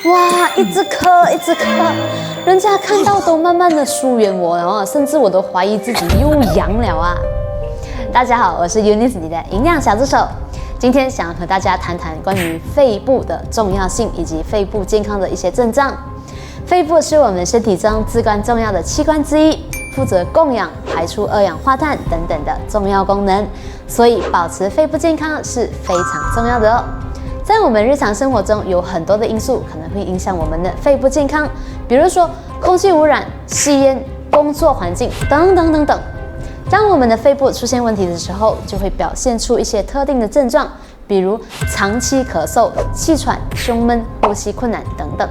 哇，一直咳，一直咳，人家看到都慢慢的疏远我了，甚至我都怀疑自己又阳了啊！大家好，我是 Eunice 你的营养小助手，今天想要和大家谈谈关于肺部的重要性以及肺部健康的一些症状。肺部是我们身体中至关重要的器官之一，负责供氧、排出二氧化碳等等的重要功能，所以保持肺部健康是非常重要的哦。在我们日常生活中，有很多的因素可能会影响我们的肺部健康，比如说空气污染、吸烟、工作环境等等等等。当我们的肺部出现问题的时候，就会表现出一些特定的症状，比如长期咳嗽、气喘、胸闷、呼吸困难等等。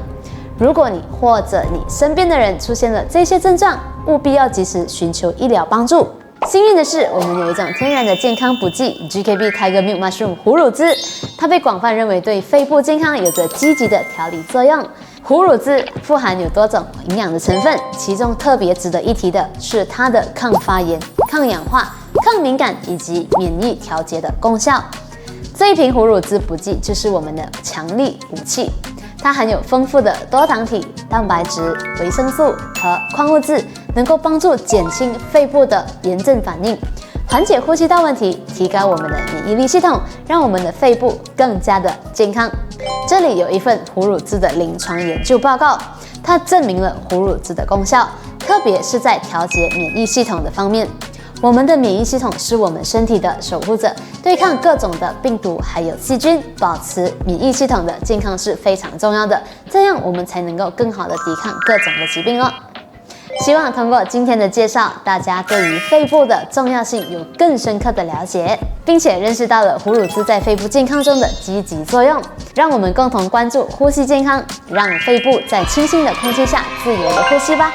如果你或者你身边的人出现了这些症状，务必要及时寻求医疗帮助。幸运的是，我们有一种天然的健康补剂 GKB Tiger Milk Mushroom 虎乳汁，它被广泛认为对肺部健康有着积极的调理作用。虎乳汁富含有多种营养的成分，其中特别值得一提的是它的抗发炎、抗氧化、抗敏感以及免疫调节的功效。这一瓶虎乳汁补剂就是我们的强力武器。它含有丰富的多糖体、蛋白质、维生素和矿物质，能够帮助减轻肺部的炎症反应，缓解呼吸道问题，提高我们的免疫力系统，让我们的肺部更加的健康。这里有一份虎乳汁的临床研究报告，它证明了虎乳汁的功效，特别是在调节免疫系统的方面。我们的免疫系统是我们身体的守护者，对抗各种的病毒还有细菌，保持免疫系统的健康是非常重要的，这样我们才能够更好的抵抗各种的疾病哦。希望通过今天的介绍，大家对于肺部的重要性有更深刻的了解，并且认识到了虎乳汁在肺部健康中的积极作用。让我们共同关注呼吸健康，让肺部在清新的空气下自由的呼吸吧。